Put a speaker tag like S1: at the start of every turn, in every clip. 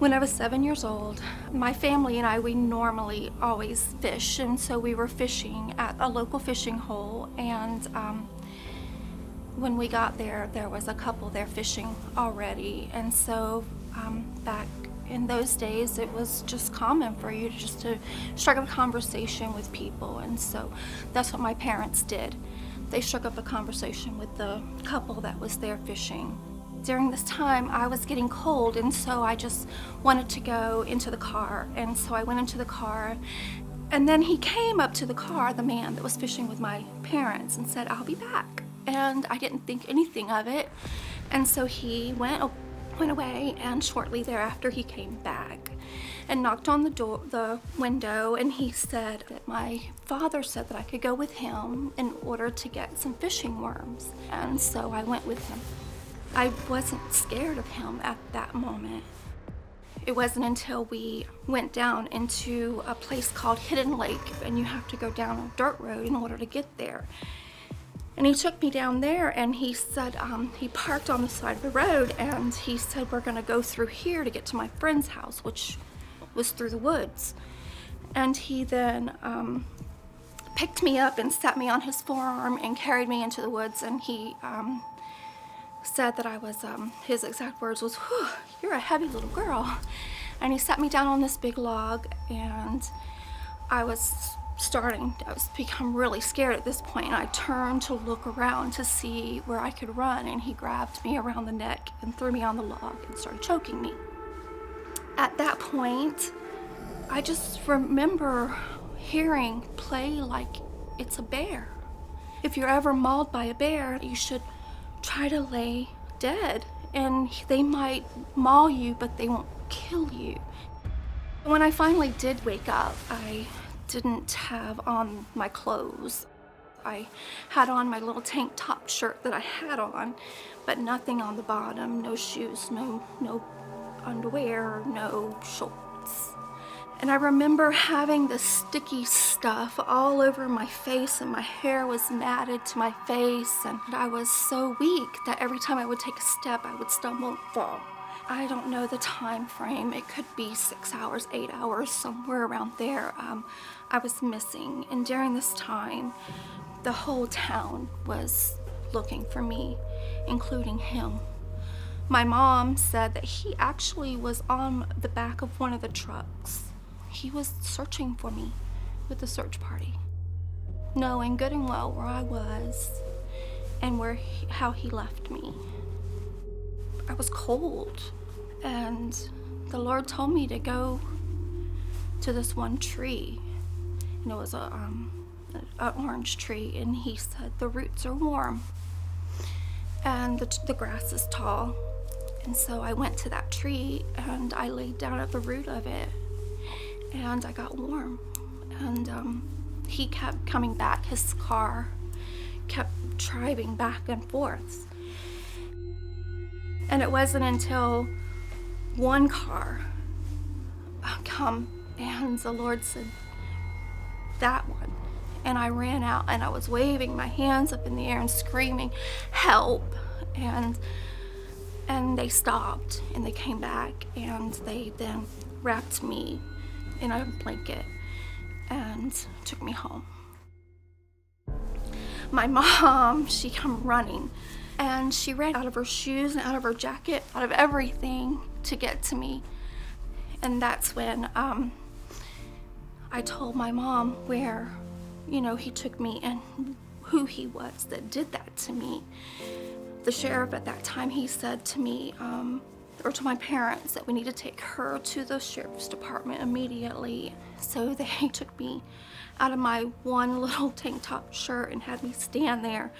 S1: When I was 7 years old, my family and I, we normally always fish, and so we were fishing at a local fishing hole, and when we got there, there was a couple there fishing already, and so back in those days, it was just common for you to strike up a conversation with people, and so that's what my parents did. They struck up a conversation with the couple that was there fishing. During this time, I was getting cold, and so I just wanted to go into the car, and so I went into the car, and then he came up to the car, the man that was fishing with my parents, and said, "I'll be back." And I didn't think anything of it, and so he went away, and shortly thereafter he came back and knocked on the window, and he said that my father said that I could go with him in order to get some fishing worms, and so I went with him. I wasn't scared of him at that moment. It wasn't until we went down into a place called Hidden Lake, and you have to go down a dirt road in order to get there. And he took me down there, and he said, he parked on the side of the road, and he said, "We're gonna go through here to get to my friend's house," which was through the woods. And he then picked me up and sat me on his forearm and carried me into the woods, and he said that I was, his exact words was, "Whew, you're a heavy little girl." And he sat me down on this big log, and I was become really scared at this point, and I turned to look around to see where I could run, and he grabbed me around the neck and threw me on the log and started choking me. At that point, I just remember hearing play like it's a bear. If you're ever mauled by a bear, you should try to lay dead, and they might maul you, but they won't kill you. When I finally did wake up, I didn't have on my clothes. I had on my little tank top shirt that I had on, but nothing on the bottom, no shoes, no underwear, no shorts. And I remember having this sticky stuff all over my face, and my hair was matted to my face, and I was so weak that every time I would take a step, I would stumble and fall. I don't know the time frame. It could be 6 hours, 8 hours, somewhere around there. I was missing, and during this time, the whole town was looking for me, including him. My mom said that he actually was on the back of one of the trucks. He was searching for me with the search party, knowing good and well where I was and how he left me. I was cold, and the Lord told me to go to this one tree, and it was an orange tree, and he said the roots are warm and the grass is tall. And so I went to that tree, and I laid down at the root of it, and I got warm. And he kept coming back. His car kept driving back and forth. And it wasn't until one car come, and the Lord said, "That one." And I ran out, and I was waving my hands up in the air and screaming, "Help!" And they stopped, and they came back, and they then wrapped me in a blanket and took me home. My mom, she come running, and she ran out of her shoes and out of her jacket, out of everything to get to me. And that's when I told my mom where, he took me and who he was that did that to me. The sheriff at that time, he said to me, or to my parents, that we need to take her to the sheriff's department immediately. So they took me out of my one little tank top shirt and had me stand there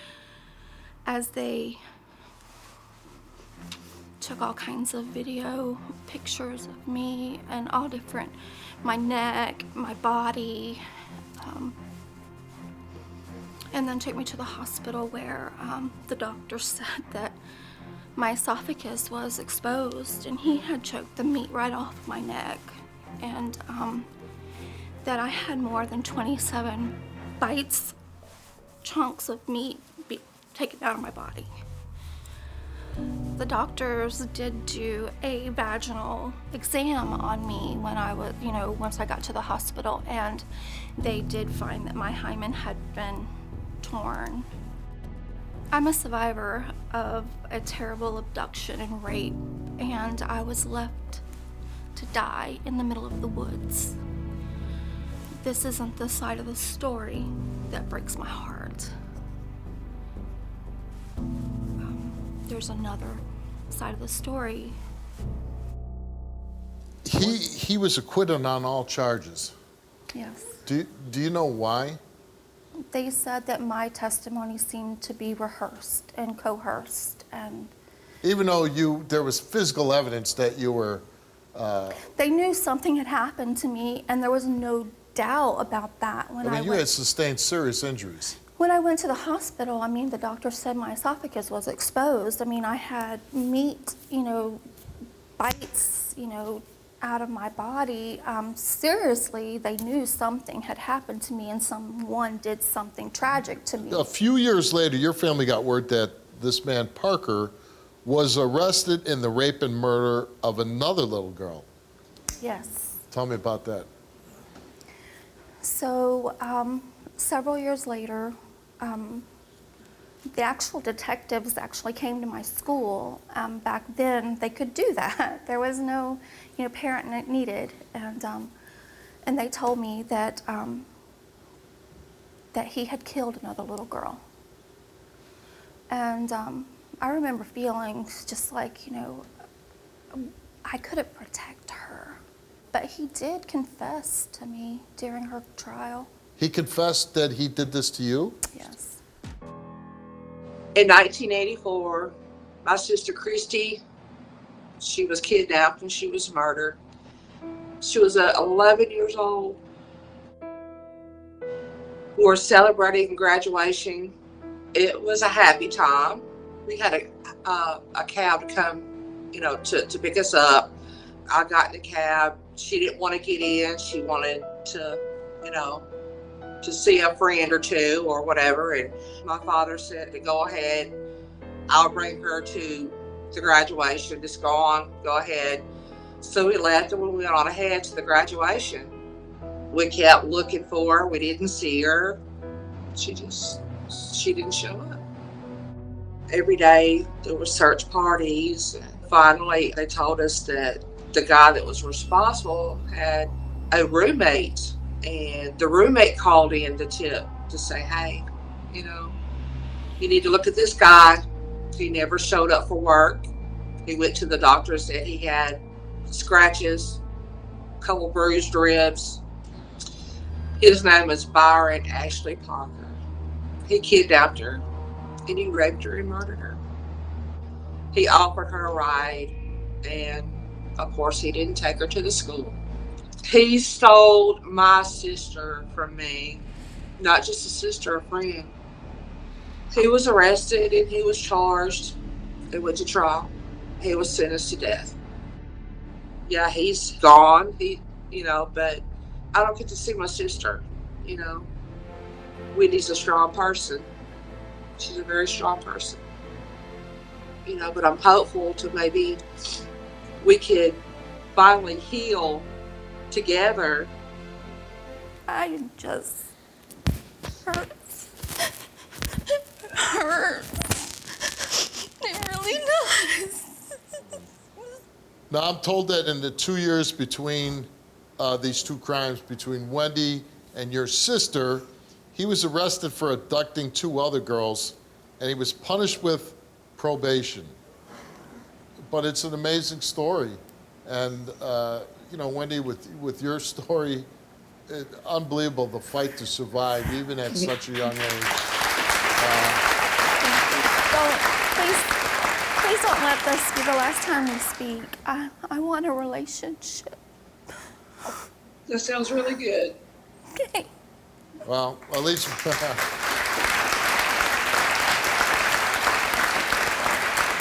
S1: as they took all kinds of video pictures of me and all different, my neck, my body, and then took me to the hospital where the doctor said that my esophagus was exposed, and he had choked the meat right off my neck, and that I had more than 27 chunks of meat taken out of my body. The doctors did do a vaginal exam on me when I was, once I got to the hospital, and they did find that my hymen had been torn. I'm a survivor of a terrible abduction and rape, and I was left to die in the middle of the woods. This isn't the side of the story that breaks my heart. There's another side of the story.
S2: He was acquitted on all charges.
S1: Yes.
S2: Do you know why?
S1: They said that my testimony seemed to be rehearsed and coerced, and
S2: even though there was physical evidence that you were...
S1: they knew something had happened to me, and there was no doubt about that.
S2: you had sustained serious injuries.
S1: When I went to the hospital, the doctor said my esophagus was exposed. I had meat, bites, out of my body. Seriously, they knew something had happened to me and someone did something tragic to me.
S2: A few years later, your family got word that this man, Parker, was arrested in the rape and murder of another little girl.
S1: Yes.
S2: Tell me about that.
S1: So, several years later, the actual detectives actually came to my school. Back then, they could do that. There was no, parent needed, and they told me that that he had killed another little girl. And I remember feeling just like, I couldn't protect her, but he did confess to me during her trial.
S2: He confessed that he did this to you?
S1: Yes.
S3: In 1984, my sister Christy, she was kidnapped and she was murdered. She was 11 years old. We were celebrating graduation. It was a happy time. We had a cab to come, to pick us up. I got in the cab. She didn't want to get in. She wanted to, to see a friend or two or whatever. And my father said to go ahead. I'll bring her to the graduation. Just go ahead. So we left, and when we went on ahead to the graduation, we kept looking for her. We didn't see her. She didn't show up. Every day there were search parties. And finally, they told us that the guy that was responsible had a roommate, and the roommate called in the tip to say, hey, you need to look at this guy. He never showed up for work. He went to the doctor and said he had scratches, a couple bruised ribs. His name is Byron Ashley Parker. He kidnapped her, and he raped her and murdered her. He offered her a ride, and of course he didn't take her to the school. He stole my sister from me, not just a sister, a friend. He was arrested and he was charged. They went to trial. He was sentenced to death. Yeah, he's gone. But I don't get to see my sister. Wendy's a strong person. She's a very strong person. But I'm hopeful to maybe we could finally heal together.
S1: I just hurts. It hurts. It really does.
S2: Now, I'm told that in the 2 years between these two crimes, between Wendy and your sister, he was arrested for abducting 2 other girls, and he was punished with probation. But it's an amazing story. And, Wendy, with your story, unbelievable, the fight to survive, even at such a young age.
S1: Please don't let this be the last time we speak. I want a relationship.
S3: That sounds really good.
S1: Okay.
S2: Well, at least...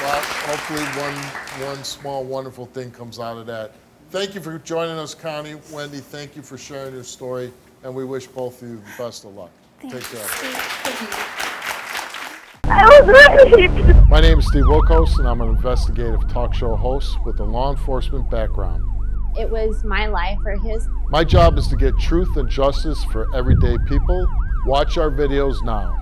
S2: Well, hopefully one small, wonderful thing comes out of that. Thank you for joining us, Connie. Wendy, thank you for sharing your story, and we wish both of you the best of luck.
S1: Thank
S2: Take care.
S1: you.
S4: was raped.
S2: My name is Steve Wilkos, and I'm an investigative talk show host with a law enforcement background.
S5: It was my life or his.
S2: My job is to get truth and justice for everyday people. Watch our videos now.